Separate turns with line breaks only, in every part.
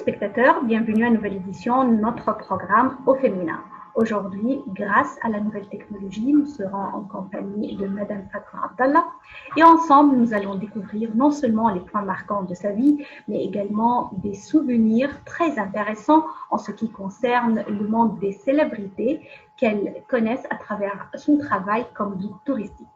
téléspectateurs, bienvenue à une nouvelle édition de notre programme Au Féminin. Aujourd'hui, grâce à la nouvelle technologie, nous serons en compagnie de Madame Fatma Abdallah et ensemble, nous allons découvrir non seulement les points marquants de sa vie, mais également des souvenirs très intéressants en ce qui concerne le monde des célébrités qu'elles connaissent à travers son travail comme guide touristique.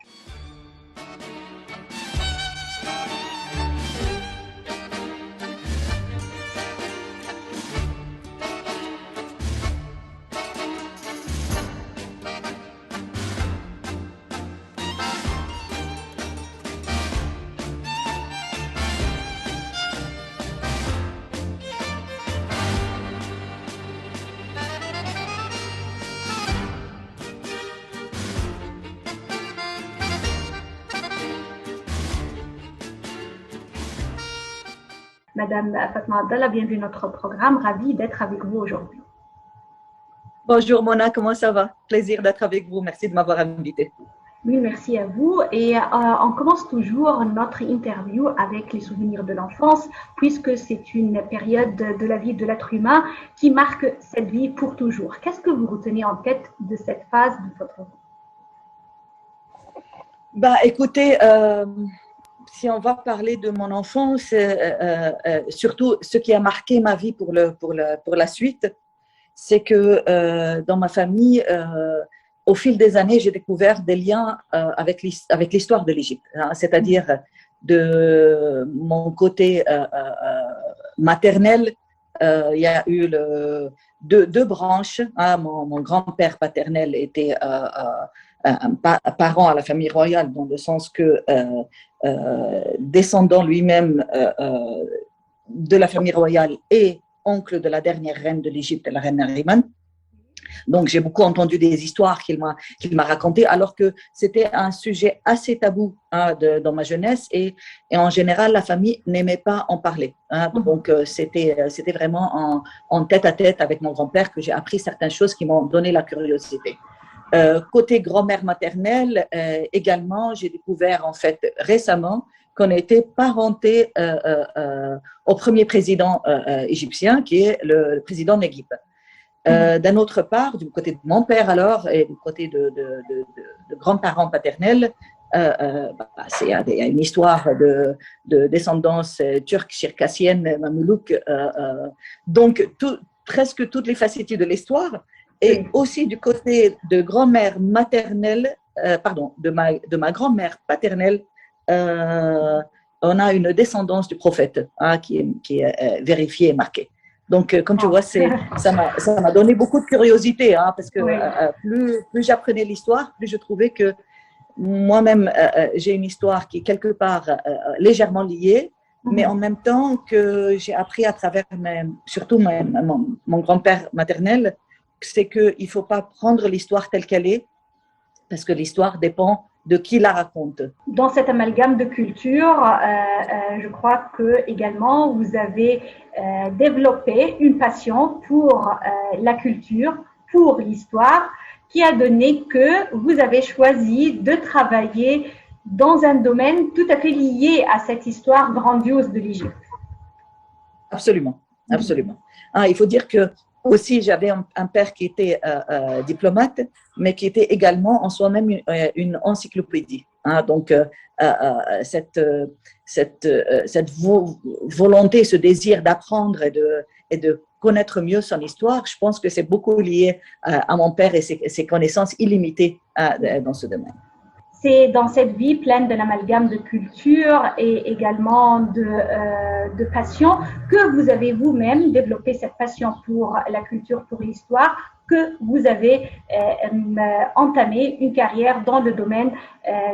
Madame Fatma Abdallah, bienvenue à notre programme. Ravie d'être avec vous aujourd'hui.
Bonjour Mona, comment ça va? Plaisir d'être avec vous. Merci de m'avoir invitée.
Oui, merci à vous. Et on commence toujours notre interview avec les souvenirs de l'enfance, puisque c'est une période de la vie de l'être humain qui marque cette vie pour toujours. Qu'est-ce que vous retenez en tête de cette phase de votre vie?
Écoutez, si on va parler de mon enfance, surtout ce qui a marqué ma vie pour la suite, c'est que dans ma famille, au fil des années, j'ai découvert des liens avec l'histoire de l'Égypte, hein, c'est-à-dire de mon côté maternel, il y a eu deux branches. Hein, mon grand-père paternel était un parent à la famille royale, dans le sens que descendant lui-même de la famille royale et oncle de la dernière reine de l'Égypte, la reine Nariman. Donc, j'ai beaucoup entendu des histoires qu'il m'a racontées, alors que c'était un sujet assez tabou, hein, dans ma jeunesse, et en général, la famille n'aimait pas en parler. Hein. Donc, c'était vraiment en tête-à-tête avec mon grand-père que j'ai appris certaines choses qui m'ont donné la curiosité. Côté grand-mère maternelle, également, j'ai découvert en fait récemment qu'on était parenté au premier président égyptien, qui est le président Naguib. D'un autre part, du côté de mon père alors, et du côté de grands-parents paternels, il y a une histoire de descendance turque, circassienne, mamelouk, donc presque toutes les facettes de l'histoire. Et aussi du côté de grand-mère maternelle, de ma grand-mère paternelle, on a une descendance du prophète, hein, qui est vérifiée et marquée. Donc, comme tu vois, ça m'a donné beaucoup de curiosité, hein, parce que plus j'apprenais l'histoire, plus je trouvais que moi-même, j'ai une histoire qui est quelque part légèrement liée, mais en même temps que j'ai appris à travers surtout mon grand-père maternel, c'est qu'il ne faut pas prendre l'histoire telle qu'elle est, parce que l'histoire dépend de qui la raconte.
Dans cet amalgame de culture, je crois que également vous avez développé une passion pour la culture, pour l'histoire, qui a donné que vous avez choisi de travailler dans un domaine tout à fait lié à cette histoire grandiose de l'Égypte.
Absolument, absolument. Ah, il faut dire que aussi, j'avais un père qui était diplomate, mais qui était également en soi-même une encyclopédie. Hein, donc, cette volonté, ce désir d'apprendre et de connaître mieux son histoire, je pense que c'est beaucoup lié à mon père et ses connaissances illimitées dans ce domaine.
C'est dans cette vie pleine de l'amalgame de culture et également de passion que vous avez vous-même développé cette passion pour la culture, pour l'histoire, que vous avez entamé une carrière dans le domaine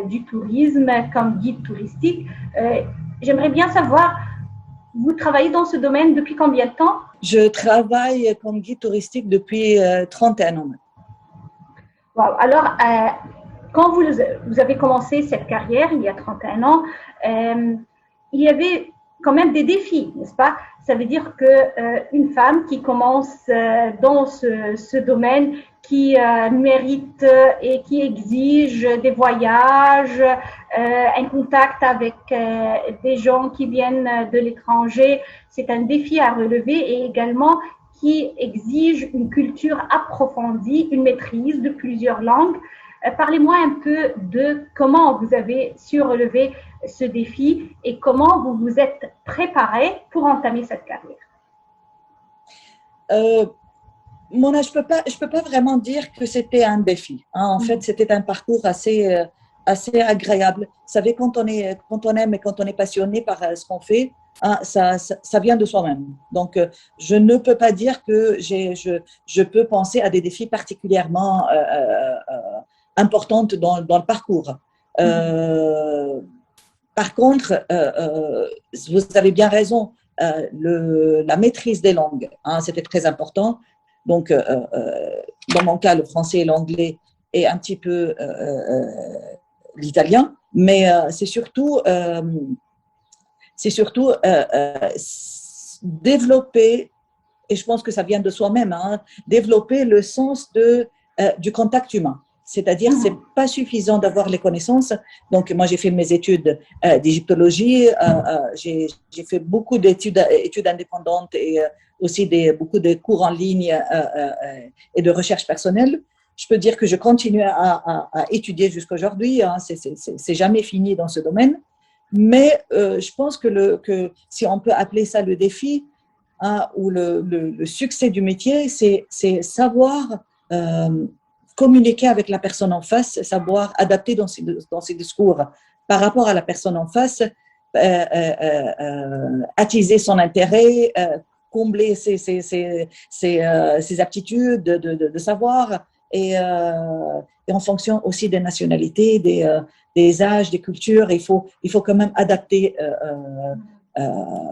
du tourisme comme guide touristique. J'aimerais bien savoir, vous travaillez dans ce domaine depuis combien de temps?
Je travaille comme guide touristique depuis 31 ans.
Wow. Alors, quand vous avez commencé cette carrière, il y a 31 ans, quand même des défis, n'est-ce pas? Ça veut dire que une femme qui commence dans ce domaine, qui mérite et qui exige des voyages, un contact avec des gens qui viennent de l'étranger, c'est un défi à relever et également qui exige une culture approfondie, une maîtrise de plusieurs langues. Parlez-moi un peu de comment vous avez su relever ce défi et comment vous vous êtes préparé pour entamer cette carrière.
Mona, je peux pas vraiment dire que c'était un défi. Hein. En fait, c'était un parcours assez agréable. Vous savez, quand on aime et quand on est passionné par ce qu'on fait, hein, ça vient de soi-même. Donc, je ne peux pas dire que je peux penser à des défis particulièrement importants dans le parcours. Par contre, vous avez bien raison, la maîtrise des langues, hein, c'était très important. Donc, dans mon cas, le français et l'anglais et un petit peu l'italien, mais c'est surtout développer, et je pense que ça vient de soi-même, hein, développer le sens du contact humain. C'est-à-dire, c'est pas suffisant d'avoir les connaissances. Donc, moi, j'ai fait mes études d'égyptologie, j'ai fait beaucoup études indépendantes et aussi beaucoup de cours en ligne et de recherche personnelle. Je peux dire que je continue à étudier jusqu'à aujourd'hui. Hein, c'est jamais fini dans ce domaine. Mais je pense que si on peut appeler ça le défi hein, ou le succès du métier, c'est savoir communiquer avec la personne en face, savoir adapter dans ses discours par rapport à la personne en face, attiser son intérêt, combler ses aptitudes de savoir et en fonction aussi des nationalités, des âges, des cultures, il faut quand même adapter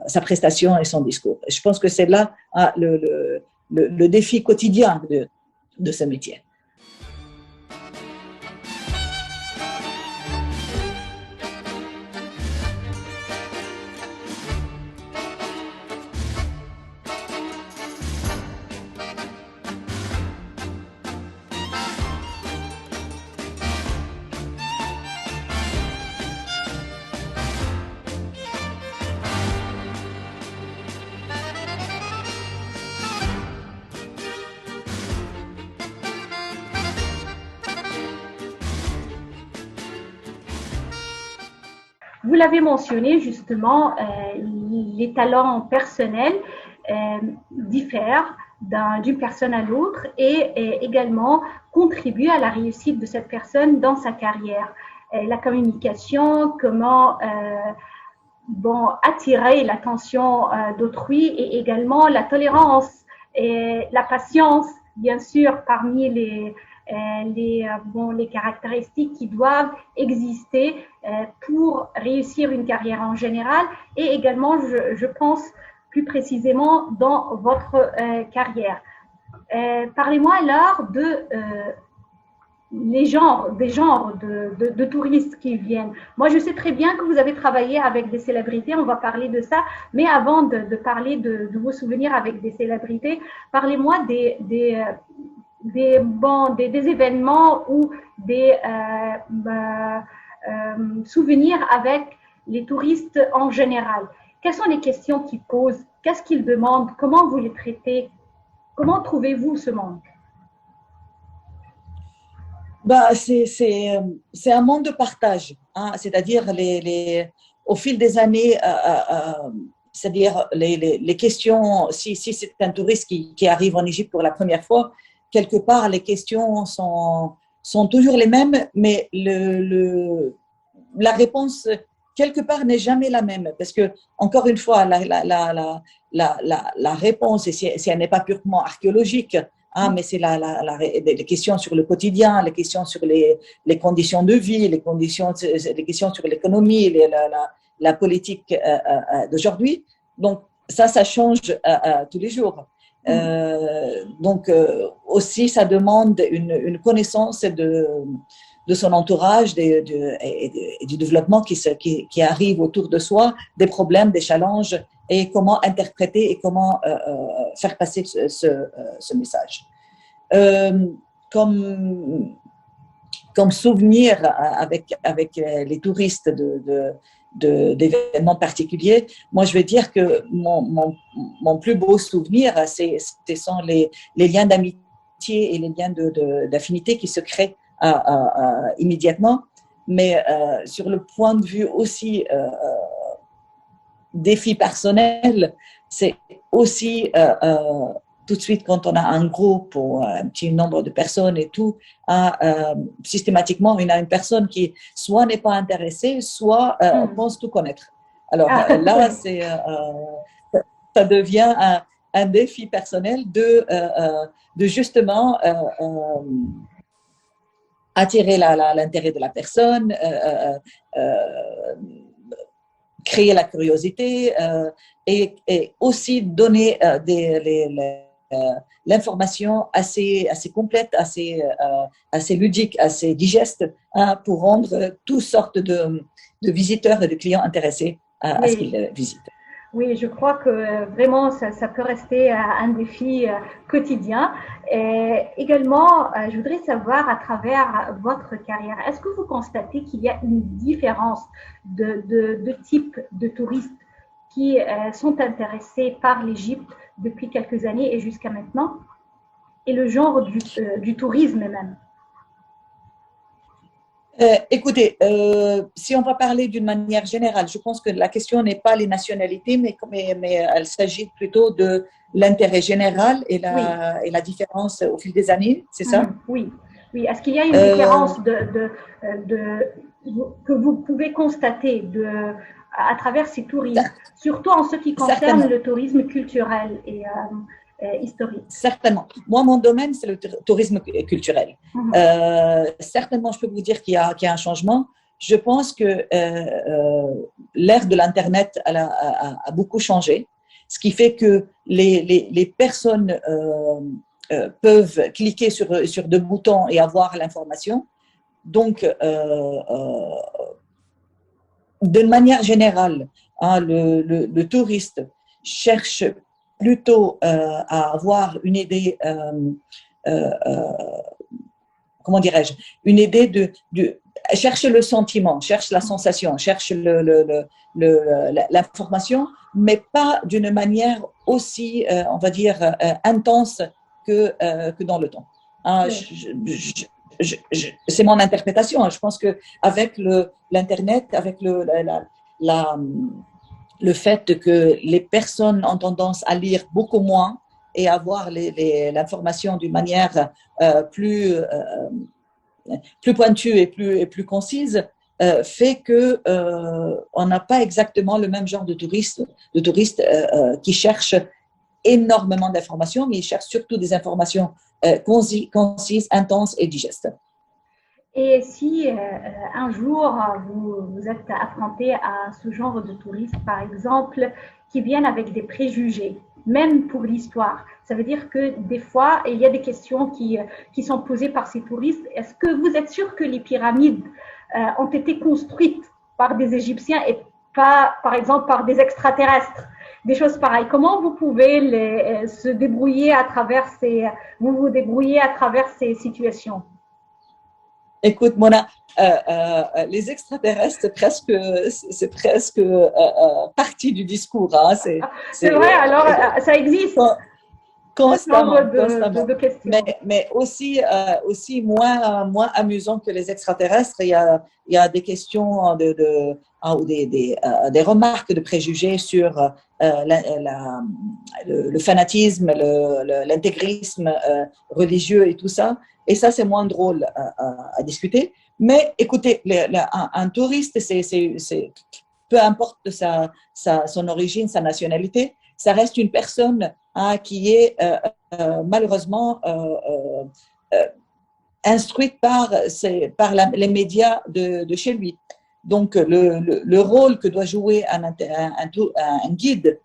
sa prestation et son discours. Je pense que c'est là hein, le défi quotidien de ce métier.
Vous l'avez mentionné justement, les talents personnels diffèrent d'une personne à l'autre et également contribuent à la réussite de cette personne dans sa carrière. La communication, comment attirer l'attention d'autrui et également la tolérance et la patience, bien sûr, parmi les caractéristiques qui doivent exister pour réussir une carrière en général et également, je pense, plus précisément dans votre carrière. Parlez-moi alors des genres de touristes qui viennent. Moi, je sais très bien que vous avez travaillé avec des célébrités, on va parler de ça, mais avant de parler de vos souvenirs avec des célébrités, parlez-moi des événements ou des souvenirs avec les touristes en général. Quelles sont les questions qu'ils posent? Qu'est-ce qu'ils demandent? Comment vous les traitez? Comment trouvez-vous ce monde?
C'est un monde de partage, hein, c'est-à-dire au fil des années, c'est-à-dire les questions, si c'est un touriste qui arrive en Égypte pour la première fois, quelque part les questions sont toujours les mêmes, mais la réponse quelque part n'est jamais la même, parce que encore une fois, la réponse, si elle n'est pas purement archéologique, hein, mais c'est les questions sur le quotidien, les questions sur les conditions de vie, les questions sur l'économie, la politique d'aujourd'hui. Donc, ça change tous les jours. Donc, aussi, ça demande une connaissance de son entourage et du développement qui arrive autour de soi, des problèmes, des challenges, et comment interpréter et comment faire passer ce message. Comme souvenir avec les touristes d'événements particuliers, moi je vais dire que mon plus beau souvenir, ce sont les liens d'amitié et les liens d'affinité qui se créent immédiatement, mais sur le point de vue aussi défi personnel, c'est aussi tout de suite quand on a un groupe ou un petit nombre de personnes et tout, systématiquement, il y a une personne qui soit n'est pas intéressée, soit pense tout connaître. Alors là, ça devient un défi personnel de justement attirer l'intérêt de la personne, créer la curiosité et aussi donner l'information assez complète, assez ludique, assez digeste pour rendre toutes sortes de visiteurs et de clients intéressés à ce qu'ils visitent.
Oui, je crois que vraiment ça peut rester un défi quotidien. Et également, je voudrais savoir à travers votre carrière, est-ce que vous constatez qu'il y a une différence de type de touristes qui sont intéressés par l'Égypte depuis quelques années et jusqu'à maintenant, et le genre du tourisme même?
Écoutez, si on va parler d'une manière générale, je pense que la question n'est pas les nationalités, mais elle s'agit plutôt de l'intérêt général et la différence au fil des années, c'est ça?
Oui. Est-ce qu'il y a une différence que vous pouvez constater à travers ces touristes, surtout en ce qui concerne le tourisme culturel et historique?
Certainement. Moi, mon domaine, c'est le tourisme culturel. Certainement, je peux vous dire qu'il y a un changement. Je pense que l'ère de l'Internet a beaucoup changé, ce qui fait que les personnes peuvent cliquer sur deux boutons et avoir l'information. Donc, d'une manière générale, le touriste cherche plutôt à avoir une idée, comment dirais-je, une idée cherche le sentiment, cherche la sensation, cherche l'information, mais pas d'une manière aussi, on va dire, intense que dans le temps. C'est mon interprétation. Je pense qu'avec l'Internet, avec le fait que les personnes ont tendance à lire beaucoup moins et avoir l'information d'une manière plus pointue et plus concise, fait que on n'a pas exactement le même genre de touristes qui cherchent énormément d'informations, mais ils cherchent surtout des informations concises, intenses et digestes.
Et si un jour vous êtes affronté à ce genre de touristes, par exemple, qui viennent avec des préjugés, même pour l'histoire, ça veut dire que des fois, il y a des questions qui sont posées par ces touristes. Est-ce que vous êtes sûr que les pyramides ont été construites par des Égyptiens et pas, par exemple, par des extraterrestres? Des choses pareilles. Comment vous pouvez se débrouiller à travers vous débrouiller à travers ces situations?
Écoute, Mona, les extraterrestres, c'est presque partie du discours. Hein.
C'est vrai, alors ça existe.
Constamment.
De questions.
Mais aussi moins amusant que les extraterrestres, il y a des questions ou des remarques de préjugés sur le fanatisme, l'intégrisme religieux et tout ça. Et ça, c'est moins drôle à discuter. Mais écoutez, un touriste, peu importe son origine, sa nationalité, ça reste une personne qui est malheureusement instruite par les médias de chez lui. Donc, le rôle que doit jouer un guide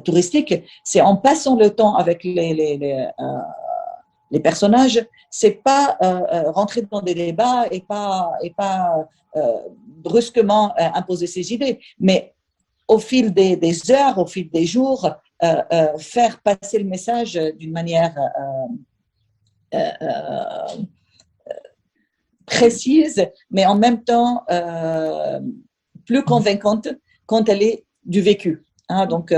touristique, c'est en passant le temps avec les personnages, c'est pas rentrer dans des débats et pas brusquement imposer ses idées, mais au fil des heures, au fil des jours, faire passer le message d'une manière précise, mais en même temps plus convaincante quand elle est du vécu. Hein, donc,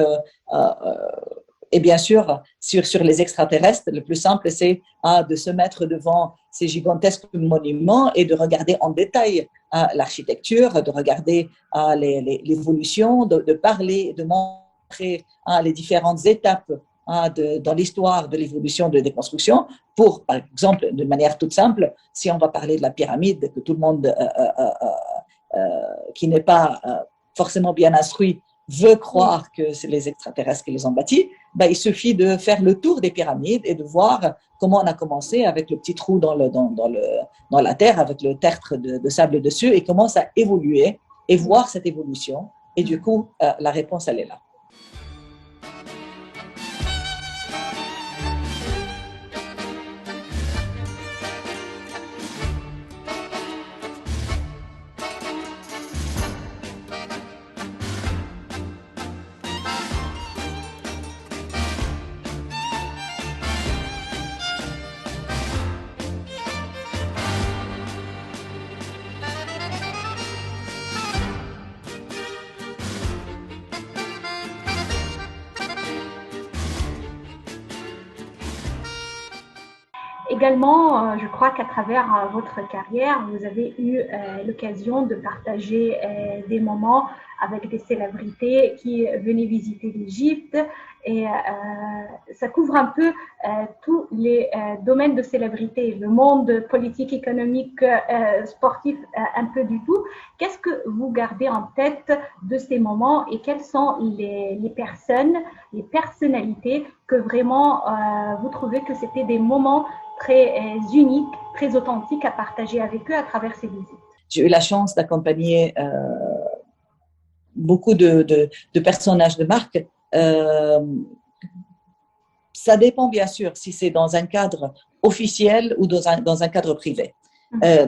et bien sûr, sur les extraterrestres, le plus simple, c'est de se mettre devant ces gigantesques monuments et de regarder en détail l'architecture, de regarder l'évolution, de parler, de montrer les différentes étapes dans l'histoire de l'évolution de déconstruction. Pour, par exemple, de manière toute simple, si on va parler de la pyramide, que tout le monde qui n'est pas forcément bien instruit veut croire que c'est les extraterrestres qui les ont bâtis, il suffit de faire le tour des pyramides et de voir comment on a commencé avec le petit trou dans la terre, avec le tertre de sable dessus, et comment ça a évolué, et voir cette évolution. Et du coup, la réponse, elle est là.
Également, je crois qu'à travers votre carrière, vous avez eu l'occasion de partager des moments avec des célébrités qui venaient visiter l'Égypte, et ça couvre un peu tous les domaines de célébrité, le monde politique, économique, sportif, un peu du tout. Qu'est-ce que vous gardez en tête de ces moments et quelles sont les personnes, les personnalités que vraiment vous trouvez que c'était des moments très uniques, très authentiques à partager avec eux à travers ces visites?
J'ai eu la chance d'accompagner beaucoup de personnages de marque. Ça dépend bien sûr si c'est dans un cadre officiel ou dans un cadre privé.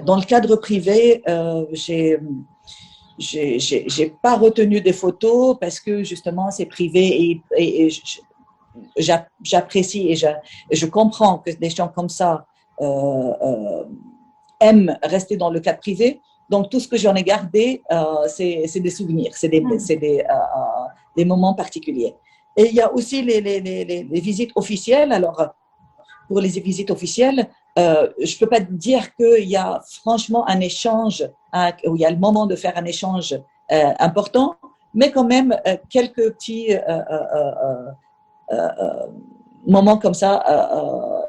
Dans le cadre privé, j'ai pas retenu des photos parce que justement c'est privé et j'apprécie et je comprends que des gens comme ça aiment rester dans le cadre privé. Donc, tout ce que j'en ai gardé, c'est des souvenirs, c'est des moments particuliers. Et il y a aussi les visites officielles. Alors, pour les visites officielles, je ne peux pas dire qu'il y a franchement un échange, où il y a le moment de faire un échange important, mais quand même quelques petits moments comme ça,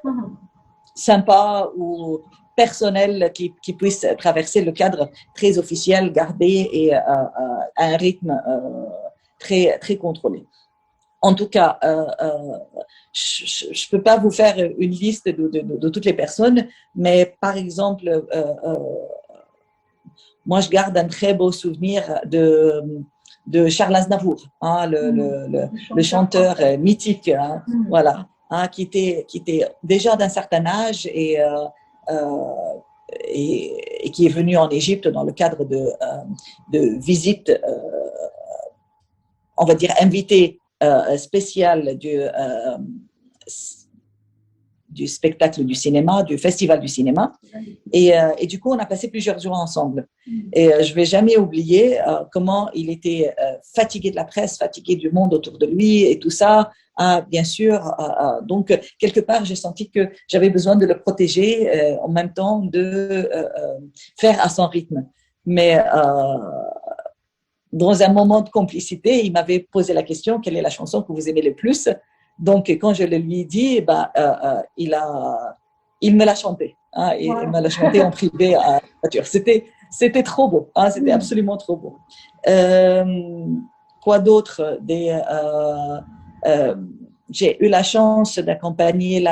sympas ou personnels qui puissent traverser le cadre très officiel, gardé et à un rythme très, très contrôlé. En tout cas, je ne peux pas vous faire une liste de toutes les personnes, mais par exemple, moi je garde un très beau souvenir de Charles Aznavour, hein, le chanteur mythique, hein, voilà, hein, qui était déjà d'un certain âge et qui est venu en Égypte dans le cadre de visites, on va dire invitées spéciales du spectacle du cinéma, du festival du cinéma. Et du coup, on a passé plusieurs jours ensemble. Et je ne vais jamais oublier comment il était fatigué de la presse, fatigué du monde autour de lui et tout ça. Bien sûr, donc quelque part, j'ai senti que j'avais besoin de le protéger en même temps de faire à son rythme. Mais dans un moment de complicité, il m'avait posé la question, quelle est la chanson que vous aimez le plus? Donc, quand je le lui ai dit, il me l'a chanté. Hein, il me l'a chanté en privé à la voiture. C'était trop beau. Hein, c'était absolument trop beau. Quoi d'autre? J'ai eu la chance d'accompagner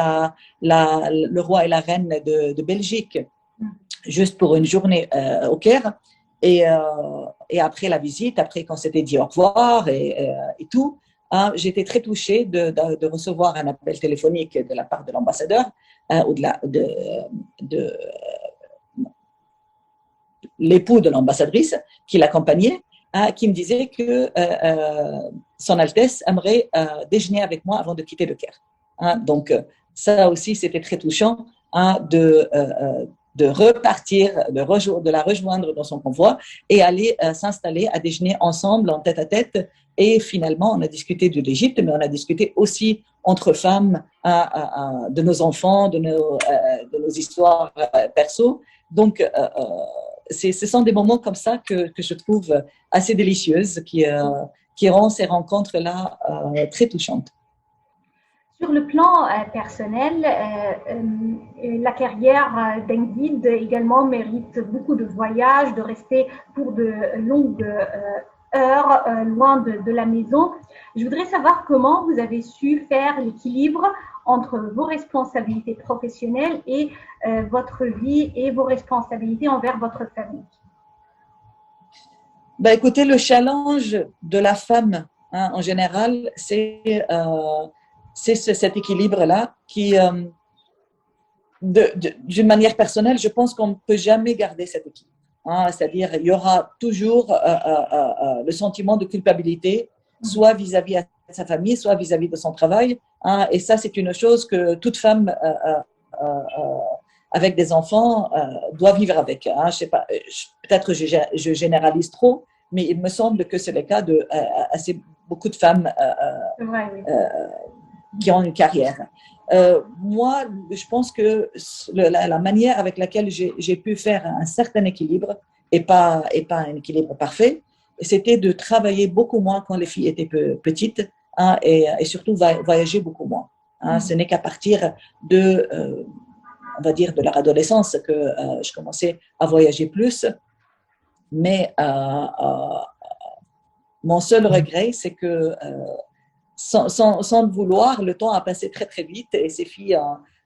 le roi et la reine de Belgique juste pour une journée au Caire. Et après la visite, après qu'on s'était dit au revoir et tout, j'étais très touchée de recevoir un appel téléphonique de la part de l'ambassadeur ou de l'époux de l'ambassadrice qui l'accompagnait, qui me disait que Son Altesse aimerait déjeuner avec moi avant de quitter le Caire. Donc, ça aussi, c'était très touchant de repartir, de la rejoindre dans son convoi et aller s'installer à déjeuner ensemble en tête-à-tête. Et finalement, on a discuté de l'Égypte, mais on a discuté aussi entre femmes de nos enfants, de nos histoires perso. Donc, ce sont des moments comme ça que je trouve assez délicieuses, qui rendent ces rencontres-là très touchantes.
Sur le plan personnel, la carrière d'un guide également mérite beaucoup de voyages, de rester pour de longues heures loin de la maison. Je voudrais savoir comment vous avez su faire l'équilibre entre vos responsabilités professionnelles et votre vie et vos responsabilités envers votre famille.
Ben, écoutez, le challenge de la femme en général, c'est cet équilibre-là qui, d'une manière personnelle, je pense qu'on ne peut jamais garder cet équilibre. C'est-à-dire, il y aura toujours le sentiment de culpabilité, soit vis-à-vis de sa famille, soit vis-à-vis de son travail. Et ça, c'est une chose que toute femme avec des enfants doit vivre avec. Je sais pas, peut-être je généralise trop, mais il me semble que c'est le cas de assez beaucoup de femmes qui ont une carrière. Moi, je pense que la manière avec laquelle j'ai pu faire un certain équilibre, et pas un équilibre parfait, c'était de travailler beaucoup moins quand les filles étaient petites, et surtout voyager beaucoup moins. Ce n'est qu'à partir on va dire, de leur adolescence que je commençais à voyager plus. Mais mon seul regret, c'est que sans le vouloir, le temps a passé très, très vite et ces filles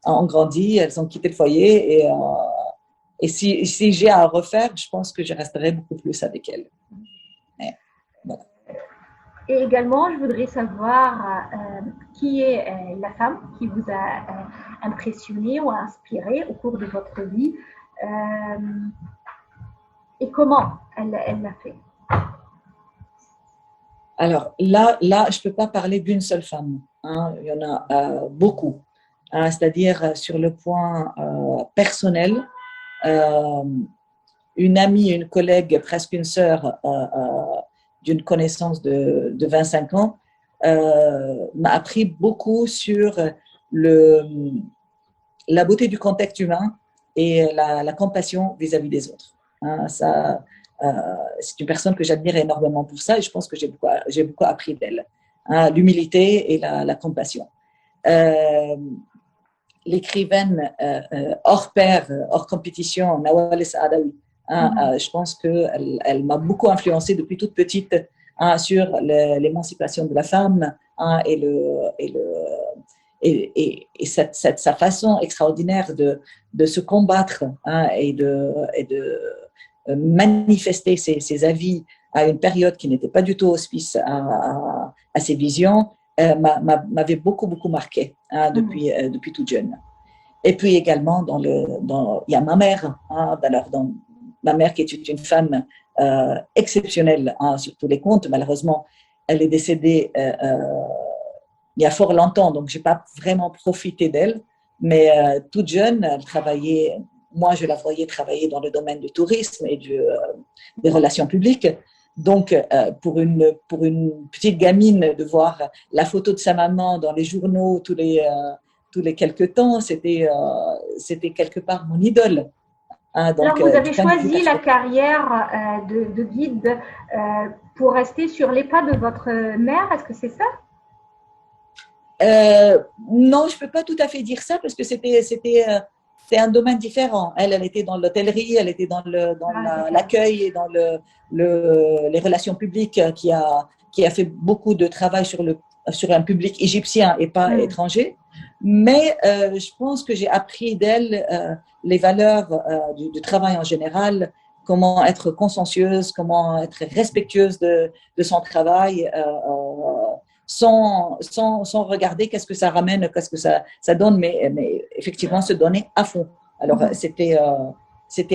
ont grandi, elles ont quitté le foyer. Et si j'ai à refaire, je pense que je resterai beaucoup plus avec elles.
Voilà. Et également, je voudrais savoir qui est la femme qui vous a impressionné ou inspiré au cours de votre vie et comment elle l'a fait.
Alors là, je ne peux pas parler d'une seule femme. Il y en a beaucoup. C'est-à-dire sur le point personnel, une amie, une collègue, presque une sœur d'une connaissance de 25 ans m'a appris beaucoup sur la beauté du contact humain et la compassion vis-à-vis des autres. C'est une personne que j'admire énormément pour ça et je pense que j'ai beaucoup appris d'elle. L'humilité et la compassion. L'écrivaine hors pair, hors compétition, Nawal Saadawi, je pense qu'elle m'a beaucoup influencée depuis toute petite sur l'émancipation de la femme et sa façon extraordinaire de se combattre et de manifester ses avis à une période qui n'était pas du tout auspice à ses visions, m'avait beaucoup marqué depuis toute jeune. Et puis également, il y a ma mère, ma mère qui est une femme exceptionnelle sur tous les comptes. Malheureusement, elle est décédée il y a fort longtemps, donc je n'ai pas vraiment profité d'elle. Mais toute jeune, elle travaillait, moi je la voyais travailler dans le domaine du tourisme et des relations publiques. Donc, pour une petite gamine, de voir la photo de sa maman dans les journaux tous les quelques temps, c'était quelque part mon idole.
Donc, alors, vous avez choisi la carrière de guide pour rester sur les pas de votre mère, est-ce que c'est ça?
Non, je ne peux pas tout à fait dire ça parce que c'était un domaine différent. Elle était dans l'hôtellerie, elle était dans l'accueil et dans les relations publiques qui a fait beaucoup de travail sur un public égyptien et pas étranger. Mais je pense que j'ai appris d'elle les valeurs du travail en général, comment être consciencieuse, comment être respectueuse de son travail. sans regarder qu'est-ce que ça ramène, qu'est-ce que ça donne, mais effectivement se donner à fond. Alors, c'était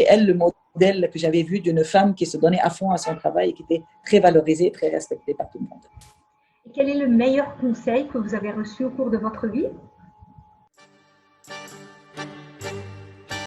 elle le modèle que j'avais vu d'une femme qui se donnait à fond à son travail et qui était très valorisée, très respectée par tout le monde.
Et quel est le meilleur conseil que vous avez reçu au cours de votre vie?